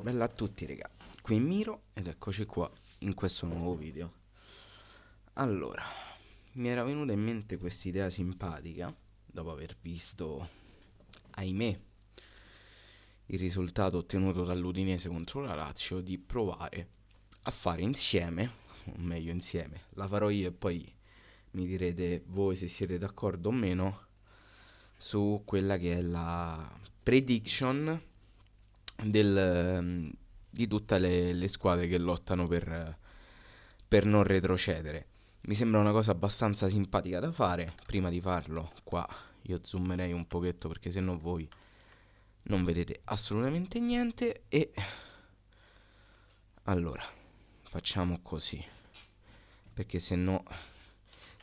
Bella a tutti, raga. Qui è Miro ed eccoci qua in questo nuovo video. Allora, mi era venuta in mente questa idea simpatica dopo aver visto, ahimè, il risultato ottenuto dall'Udinese contro la Lazio di provare a fare insieme, o meglio insieme, la farò io e poi mi direte voi se siete d'accordo o meno su quella che è la prediction di tutte le squadre che lottano per non retrocedere. Mi sembra una cosa abbastanza simpatica da fare. Prima di farlo, qua io zoomerei un pochetto perché sennò voi non vedete assolutamente niente. E allora, facciamo così. Perché sennò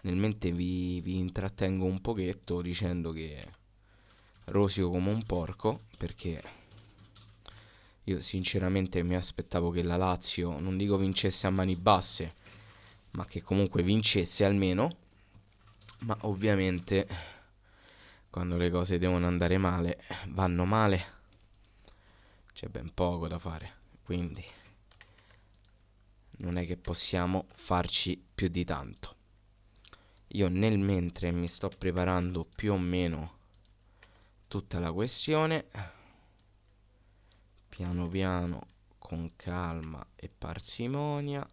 nel mente vi intrattengo un pochetto dicendo che rosico come un porco. Perché io sinceramente mi aspettavo che la Lazio, non dico vincesse a mani basse, ma che comunque vincesse almeno. Ma ovviamente quando le cose devono andare male, vanno male, c'è ben poco da fare. Quindi non è che possiamo farci più di tanto. Io nel mentre mi sto preparando più o meno tutta la questione, piano piano, con calma e parsimonia.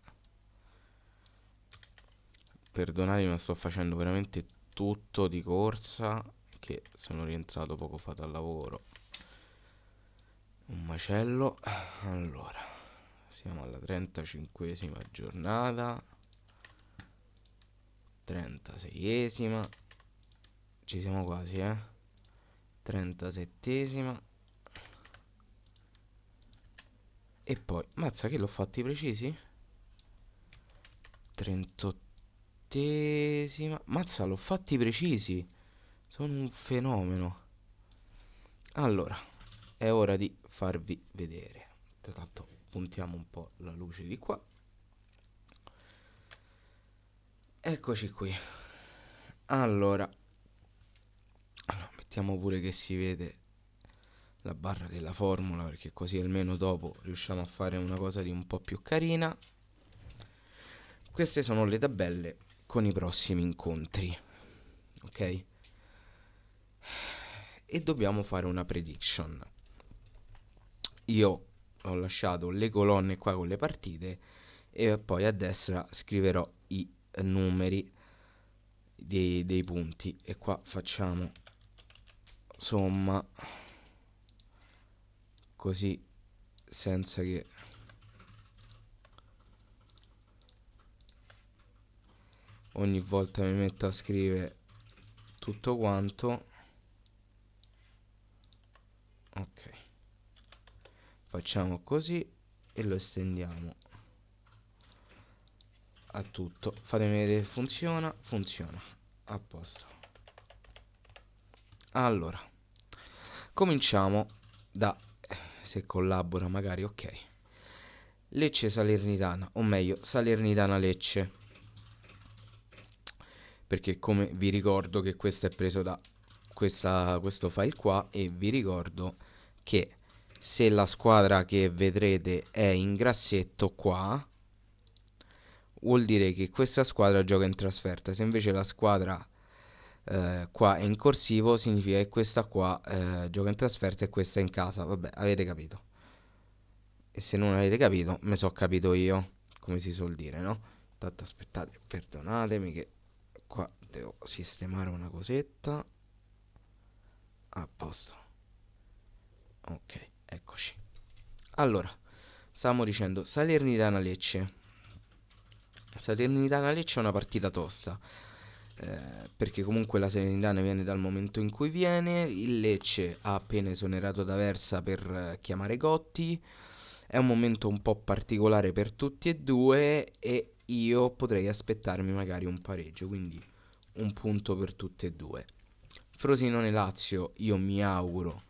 Perdonatemi, ma sto facendo veramente tutto di corsa, che sono rientrato poco fa dal lavoro. Un macello. Allora, siamo alla 35esima giornata, 36esima, ci siamo quasi, 37esima. E poi, mazza che l'ho fatti precisi? 38esima. Mazza, l'ho fatti precisi. Sono un fenomeno. Allora, è ora di farvi vedere. Intanto puntiamo un po' la luce di qua. Eccoci qui. Allora, mettiamo pure che si vede la barra della formula, perché così almeno dopo riusciamo a fare una cosa di un po' più carina. Queste sono le tabelle con i prossimi incontri, ok? E dobbiamo fare una prediction. Io ho lasciato le colonne qua con le partite e poi a destra scriverò i numeri dei punti. E qua facciamo somma, così senza che ogni volta mi metto a scrivere tutto quanto. Ok, facciamo così e lo estendiamo a tutto. Fatemi vedere, funziona, funziona, a posto. Allora, cominciamo da, se collabora magari, ok. Lecce Salernitana, o meglio Salernitana Lecce, perché come vi ricordo che questo è preso da questo file qua, e vi ricordo che se la squadra che vedrete è in grassetto qua, vuol dire che questa squadra gioca in trasferta. Se invece la squadra qua è in corsivo, significa che questa qua gioca in trasferta e questa è in casa. Vabbè, avete capito. E se non avete capito, me so capito io, come si suol dire, no? Tanto aspettate, perdonatemi che qua devo sistemare una cosetta. A posto. Ok, eccoci. Allora, stavamo dicendo Salernitana Lecce. Salernitana Lecce è una partita tosta. Perché comunque la Salernitana viene dal momento in cui viene. Il Lecce ha appena esonerato D'Aversa per chiamare Gotti. È un momento un po' particolare per tutti e due. E io potrei aspettarmi magari un pareggio. Quindi un punto per tutte e due. Frosinone-Lazio, io mi auguro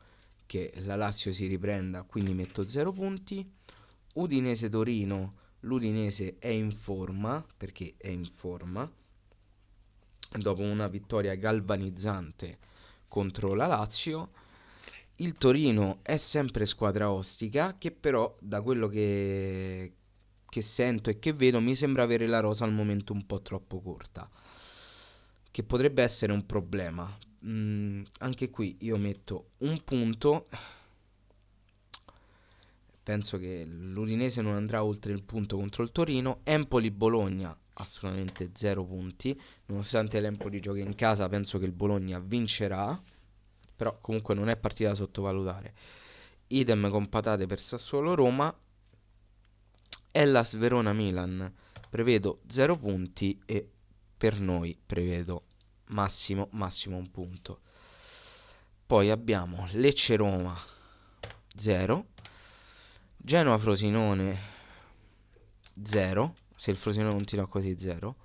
che la Lazio si riprenda, quindi metto 0 punti. Udinese-Torino, l'Udinese è in forma, perché è in forma, dopo una vittoria galvanizzante contro la Lazio. Il Torino è sempre squadra ostica, che però da quello che sento e che vedo mi sembra avere la rosa al momento un po' troppo corta, che potrebbe essere un problema. Anche qui io metto un punto. Penso che l'Udinese non andrà oltre il punto contro il Torino. Empoli-Bologna, assolutamente 0 punti. Nonostante l'Empoli giochi in casa, penso che il Bologna vincerà. Però comunque non è partita da sottovalutare. Idem con patate per Sassuolo-Roma. Hellas Verona-Milan. Prevedo 0 punti e per noi prevedo massimo un punto. Poi abbiamo Lecce-Roma 0. Genoa-Frosinone 0, se il Frosinone continua così 0.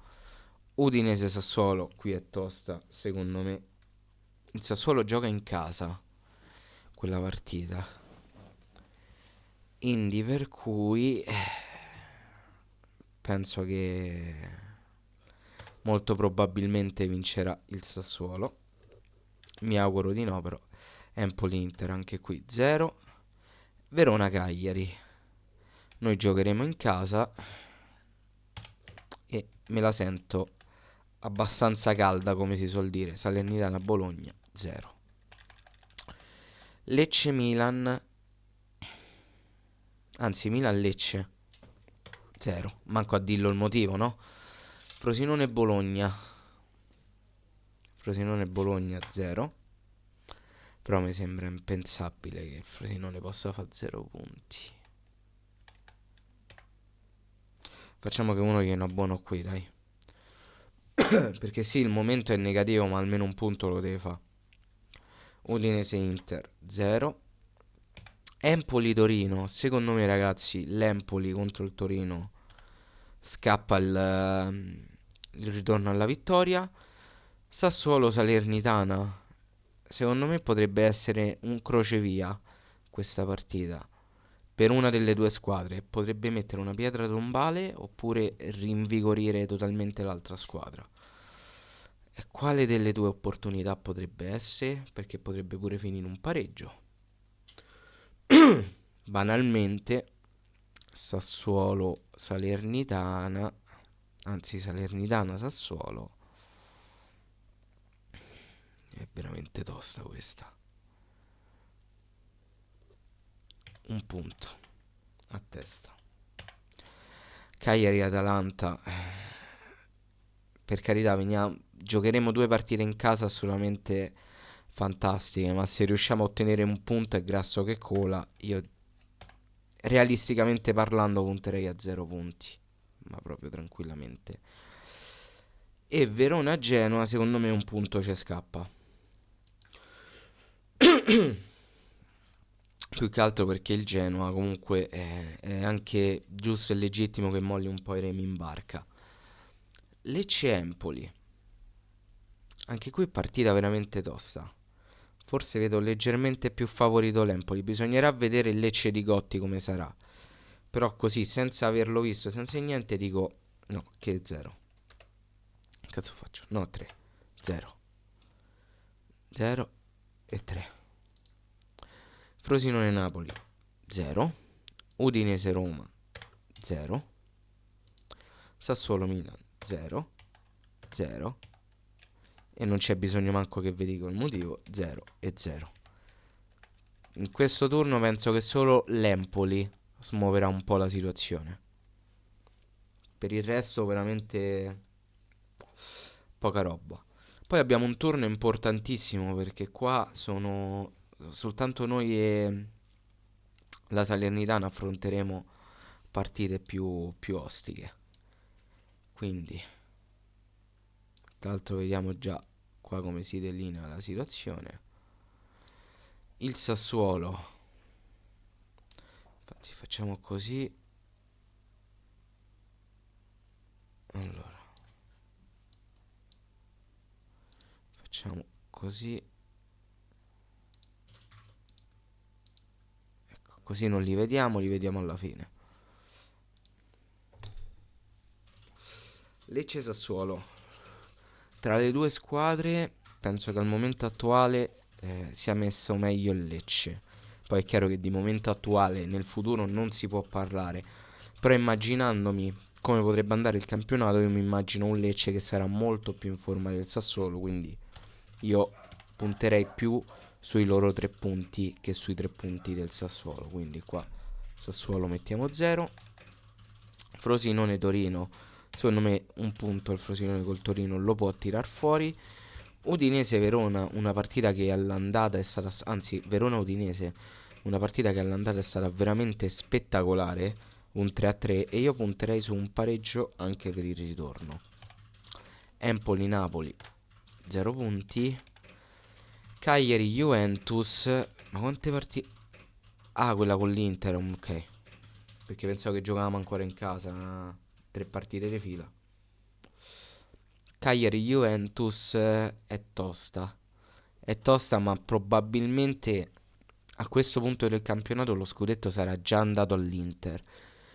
Udinese-Sassuolo, qui è tosta secondo me. Il Sassuolo gioca in casa quella partita. Quindi per cui penso che molto probabilmente vincerà il Sassuolo. Mi auguro di no, però Empoli-Inter anche qui 0. Verona-Cagliari. Noi giocheremo in casa e me la sento abbastanza calda, come si suol dire. Salernitana-Bologna 0. Lecce-Milan, anzi Milan-Lecce 0. Manco a dirlo il motivo, no? Frosinone-Bologna, Frosinone-Bologna 0. Però mi sembra impensabile che il Frosinone possa fare 0 punti. Facciamo che uno gliene abbuono qui, dai. Perché sì, il momento è negativo, ma almeno un punto lo deve fare. Udinese-Inter 0. Empoli-Torino. Secondo me, ragazzi, l'Empoli contro il Torino scappa il ritorno alla vittoria. Sassuolo-Salernitana. Secondo me potrebbe essere un crocevia questa partita. Per una delle due squadre potrebbe mettere una pietra tombale oppure rinvigorire totalmente l'altra squadra. E quale delle due opportunità potrebbe essere? Perché potrebbe pure finire un pareggio. Banalmente, Sassuolo Salernitana, anzi Salernitana Sassuolo, è veramente tosta questa. Un punto a testa. Cagliari Atalanta, per carità, giocheremo 2 partite in casa assolutamente fantastiche, ma se riusciamo a ottenere un punto è grasso che cola. Io realisticamente parlando punterei a 0 punti, ma proprio tranquillamente. E Verona-Genoa secondo me un punto ci scappa. Più che altro perché il Genoa comunque è anche giusto e legittimo che molli un po' i remi in barca. Lecce-Empoli, anche qui partita veramente tosta. Forse vedo leggermente più favorito l'Empoli. Bisognerà vedere il Lecce di Gotti come sarà. Però così, senza averlo visto, senza niente, dico no, che 0. Che cazzo faccio? No, 3. 0. 0 e 3. Frosinone-Napoli 0. Udinese-Roma 0. Sassuolo-Milan 0. 0. E non c'è bisogno manco che vi dico il motivo. 0 e 0. In questo turno penso che solo l'Empoli smuoverà un po' la situazione. Per il resto veramente poca roba. Poi abbiamo un turno importantissimo perché qua sono soltanto noi e la Salernitana affronteremo partite più ostiche. Quindi, tra l'altro vediamo già qua come si delinea la situazione. Il Sassuolo, infatti facciamo così. Allora, facciamo così. Ecco, così non li vediamo alla fine. Lecce Sassuolo. Tra le due squadre penso che al momento attuale sia messo meglio il Lecce. Poi è chiaro che di momento attuale nel futuro non si può parlare, però immaginandomi come potrebbe andare il campionato, io mi immagino un Lecce che sarà molto più in forma del Sassuolo, quindi io punterei più sui loro 3 punti che sui 3 punti del Sassuolo. Quindi qua Sassuolo mettiamo 0. Frosinone Torino, secondo me un punto il Frosinone col Torino lo può tirar fuori. Udinese Verona, una partita che all'andata è stata, anzi Verona Udinese, una partita che all'andata è stata veramente spettacolare, un 3-3, e io punterei su un pareggio anche per il ritorno. Empoli Napoli 0 punti. Cagliari Juventus, ma quante partite? Ah, quella con l'Inter, ok. Perché pensavo che giocavamo ancora in casa, 3 partite di fila. Cagliari Juventus è tosta. È tosta, ma probabilmente a questo punto del campionato lo scudetto sarà già andato all'Inter.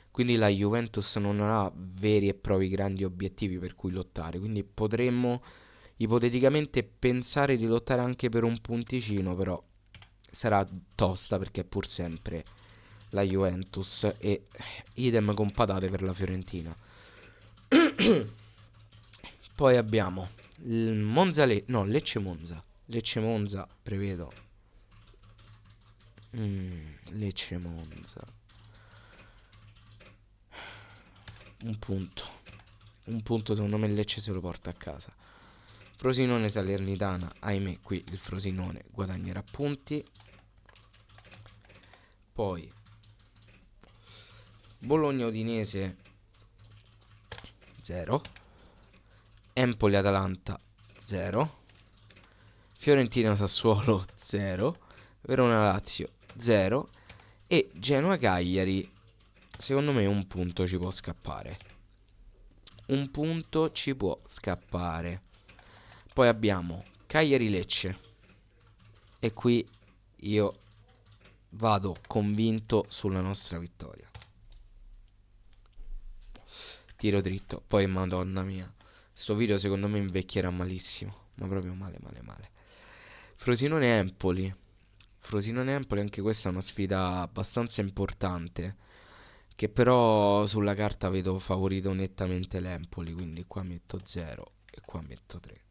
Quindi la Juventus non ha veri e propri grandi obiettivi per cui lottare. Quindi potremmo ipoteticamente pensare di lottare anche per un punticino, però sarà tosta perché è pur sempre la Juventus, e idem con patate per la Fiorentina. Poi abbiamo il Monza no, Lecce Monza. Lecce Monza, prevedo. Lecce Monza. Un punto. Un punto secondo me il Lecce se lo porta a casa. Frosinone Salernitana, ahimè qui il Frosinone guadagnerà punti. Poi Bologna Udinese 0. Empoli Atalanta 0. Fiorentina Sassuolo 0. Verona Lazio 0. E Genoa Cagliari, secondo me un punto ci può scappare. Un punto ci può scappare. Poi abbiamo Cagliari Lecce, e qui io vado convinto sulla nostra vittoria. Tiro dritto. Poi madonna mia, sto video secondo me invecchierà malissimo, ma proprio male male male. Frosinone Empoli. Frosinone Empoli, anche questa è una sfida abbastanza importante, che però sulla carta vedo favorito nettamente l'Empoli, quindi qua metto 0 e qua metto 3.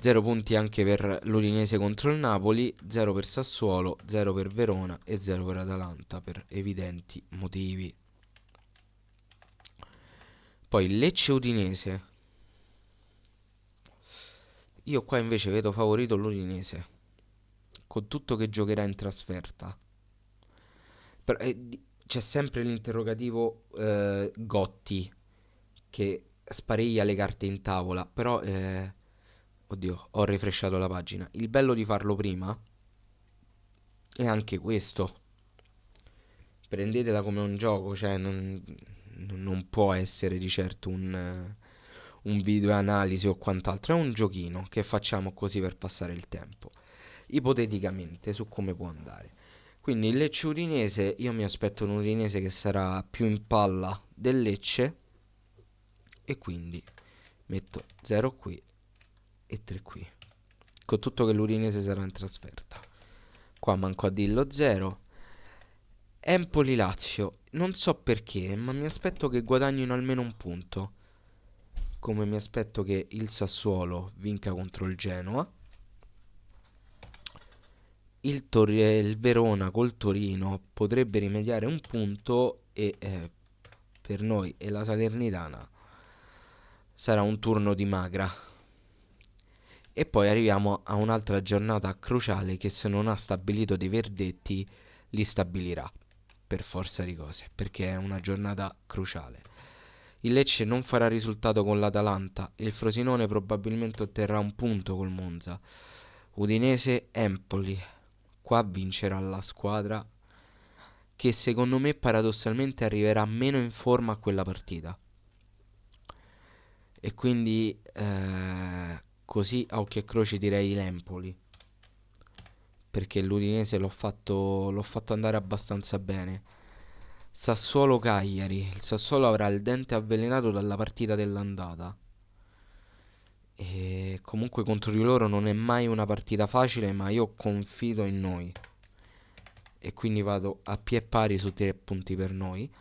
0 punti anche per l'Udinese contro il Napoli, 0 per Sassuolo, 0 per Verona e 0 per Atalanta per evidenti motivi. Poi Lecce Udinese. Io qua invece vedo favorito l'Udinese, con tutto che giocherà in trasferta. Però, c'è sempre l'interrogativo Gotti, che spareglia le carte in tavola, però oddio, ho refresciato la pagina. Il bello di farlo prima è anche questo. Prendetela come un gioco, cioè non può essere di certo un video analisi o quant'altro, è un giochino che facciamo così per passare il tempo, ipoteticamente, su come può andare. Quindi il Lecce Udinese, io mi aspetto un Udinese che sarà più in palla del Lecce, e quindi metto 0 qui e 3 qui, con tutto che l'Udinese sarà in trasferta. Qua manco a dirlo 0. Empoli-Lazio, non so perché, ma mi aspetto che guadagnino almeno un punto. Come mi aspetto che il Sassuolo vinca contro il Genoa. Il Verona col Torino potrebbe rimediare un punto, e per noi e la Salernitana sarà un turno di magra. E poi arriviamo a un'altra giornata cruciale che, se non ha stabilito dei verdetti, li stabilirà per forza di cose, perché è una giornata cruciale. Il Lecce non farà risultato con l'Atalanta, il Frosinone probabilmente otterrà un punto col Monza. Udinese Empoli, qua vincerà la squadra che secondo me paradossalmente arriverà meno in forma a quella partita. E quindi così a occhio e croce direi l'Empoli, perché l'Udinese l'ho fatto andare abbastanza bene. Sassuolo Cagliari, il Sassuolo avrà il dente avvelenato dalla partita dell'andata, E comunque contro di loro non è mai una partita facile, ma io confido in noi. E quindi vado a pie pari su 3 punti per noi.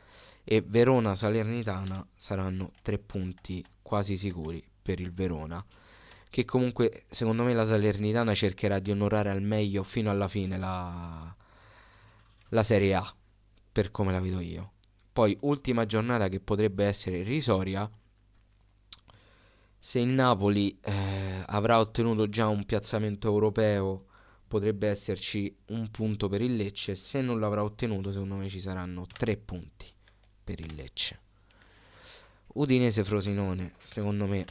E Verona-Salernitana saranno 3 punti quasi sicuri per il Verona. Che comunque secondo me la Salernitana cercherà di onorare al meglio fino alla fine la Serie A, per come la vedo io. Poi ultima giornata che potrebbe essere irrisoria, se il Napoli avrà ottenuto già un piazzamento europeo, potrebbe esserci un punto per il Lecce. Se non l'avrà ottenuto, secondo me ci saranno 3 punti per il Lecce. Udinese-Frosinone, secondo me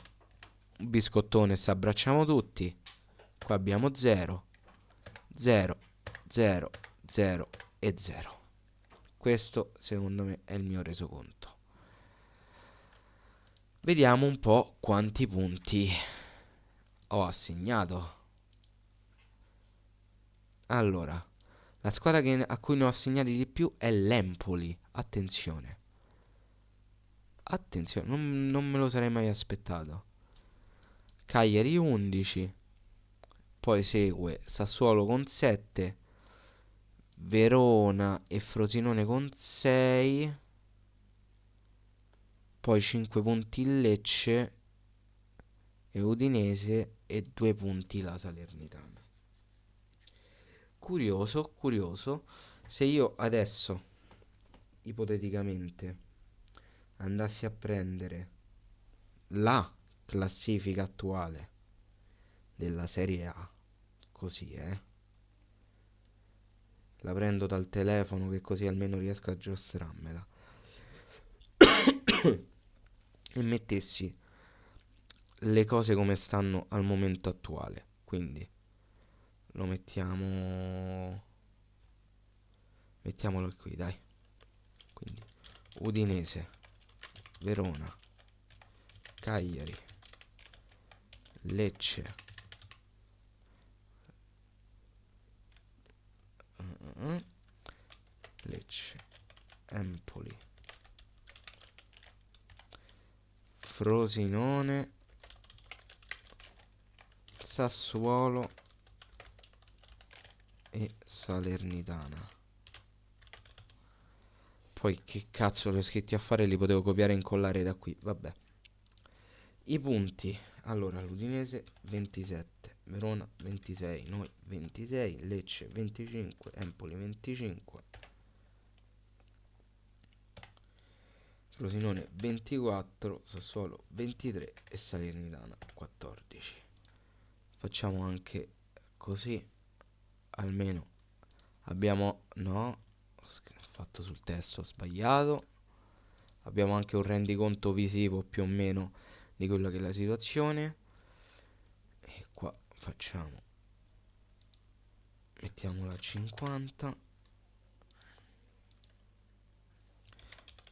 un biscottone, se abbracciamo tutti. Qua abbiamo 0, 0, 0, 0 e 0. Questo secondo me è il mio resoconto. Vediamo un po' quanti punti ho assegnato. Allora, la squadra a cui ne ho assegnati di più è l'Empoli. Attenzione. Attenzione, non me lo sarei mai aspettato. Cagliari 11. Poi segue Sassuolo con 7. Verona e Frosinone con 6. Poi 5 punti il Lecce e Udinese e 2 punti la Salernitana. Curioso, curioso. Se io adesso, ipoteticamente, andassi a prendere la classifica attuale della Serie A, così la prendo dal telefono che così almeno riesco a giostrarmela, e mettessi le cose come stanno al momento attuale. Quindi lo mettiamolo qui, dai. Quindi Udinese, Verona, Cagliari, Lecce, Lecce, Empoli, Frosinone, Sassuolo e Salernitana. Poi che cazzo li ho scritti a fare? Li potevo copiare e incollare da qui. Vabbè. I punti. Allora, l'Udinese 27, Verona 26, noi 26, Lecce 25, Empoli 25, Frosinone 24, Sassuolo 23 e Salernitana 14. Facciamo anche così, almeno abbiamo... No, ho fatto sul testo, ho sbagliato. Abbiamo anche un rendiconto visivo più o meno di quella che è la situazione. E qua facciamo, mettiamola a 50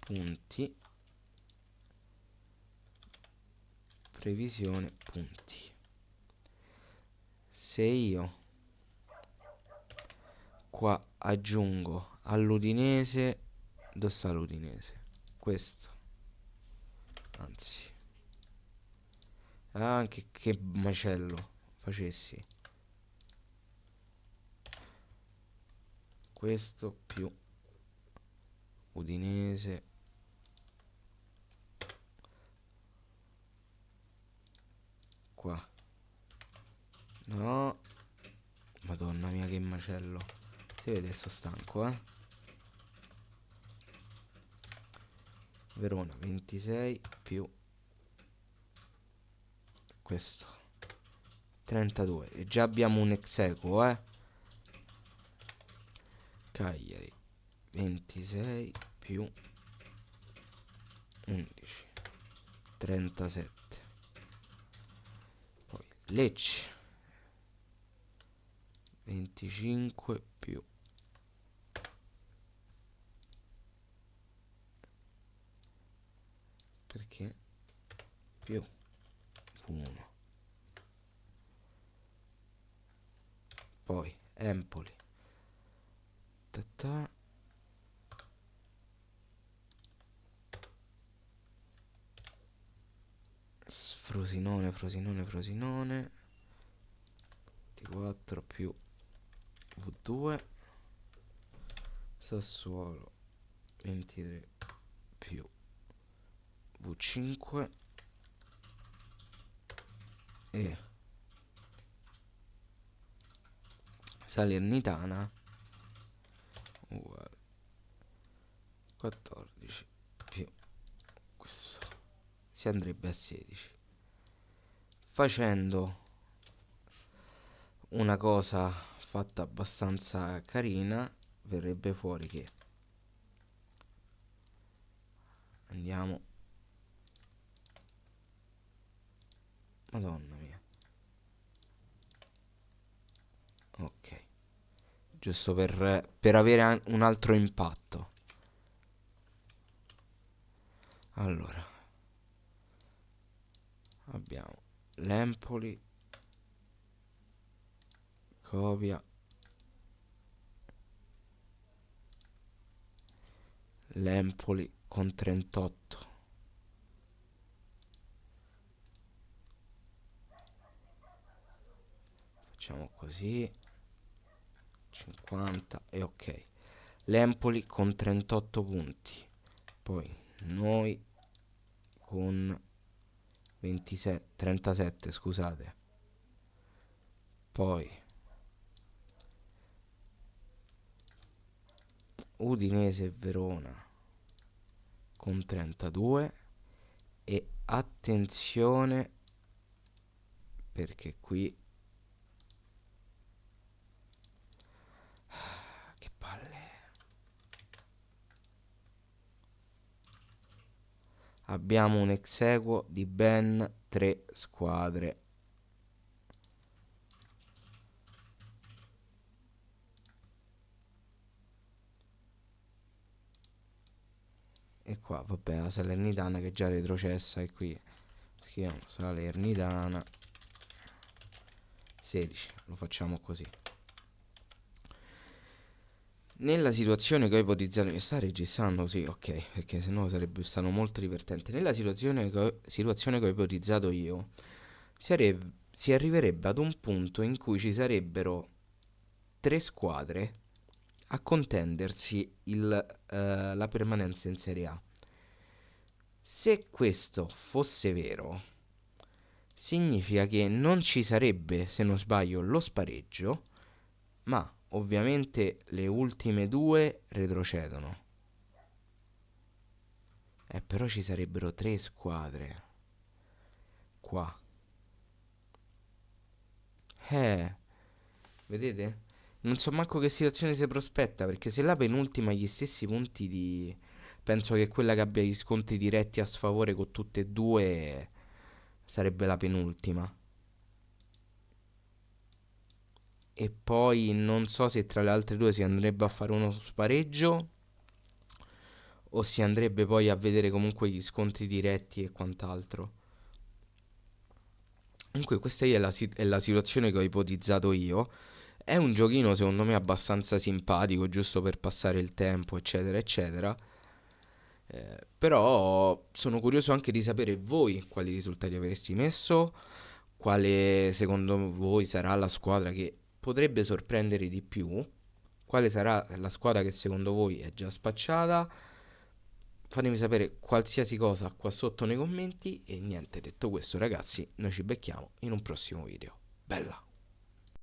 punti, previsione punti. Se io qua aggiungo all'Udinese, dove sta l'Udinese? Questo, anzi, anche che macello facessi questo più Udinese, qua, no, madonna mia che macello, si vede, sto stanco, Verona 26 più questo 32, e già abbiamo un ex equo, Cagliari 26 più 11 37. Poi Lecce 25 più perché più 1. Poi Empoli ta. Frosinone, Frosinone, Frosinone. 24 più V2. Sassuolo 23 più V5. E Salernitana uguale 14 più questo. Si andrebbe a 16. Facendo una cosa fatta abbastanza carina, verrebbe fuori che andiamo, madonna mia, ok, giusto per avere un altro impatto. Allora abbiamo l'Empoli, copia, l'Empoli con 38. Facciamo così, 50 e ok. L'Empoli con 38 punti. Poi noi con 27, 37, scusate. Poi Udinese e Verona con 32. E attenzione, perché qui che palle, abbiamo un ex equo di ben 3 squadre. E qua vabbè la Salernitana che è già retrocessa, e qui scriviamo Salernitana 16, lo facciamo così. Nella situazione che ho ipotizzato, mi sta registrando? Sì, ok, perché sennò sarebbe stato molto divertente. Nella situazione che ho ipotizzato io, si arriverebbe ad un punto in cui ci sarebbero 3 squadre a contendersi la permanenza in Serie A. Se questo fosse vero, significa che non ci sarebbe, se non sbaglio, lo spareggio, ma ovviamente le ultime due retrocedono. Però ci sarebbero 3 squadre qua. Vedete? Non so manco che situazione si prospetta, perché se la penultima ha gli stessi punti di... Penso che quella che abbia gli scontri diretti a sfavore con tutte e due sarebbe la penultima. E poi non so se tra le altre due si andrebbe a fare uno spareggio o si andrebbe poi a vedere comunque gli scontri diretti e quant'altro. Comunque questa è la situazione che ho ipotizzato io. È un giochino secondo me abbastanza simpatico, giusto per passare il tempo, eccetera, eccetera. Però sono curioso anche di sapere voi quali risultati avresti messo, quale secondo voi sarà la squadra che potrebbe sorprendere di più, quale sarà la squadra che secondo voi è già spacciata. Fatemi sapere qualsiasi cosa qua sotto nei commenti e niente, detto questo ragazzi, noi ci becchiamo in un prossimo video. Bella!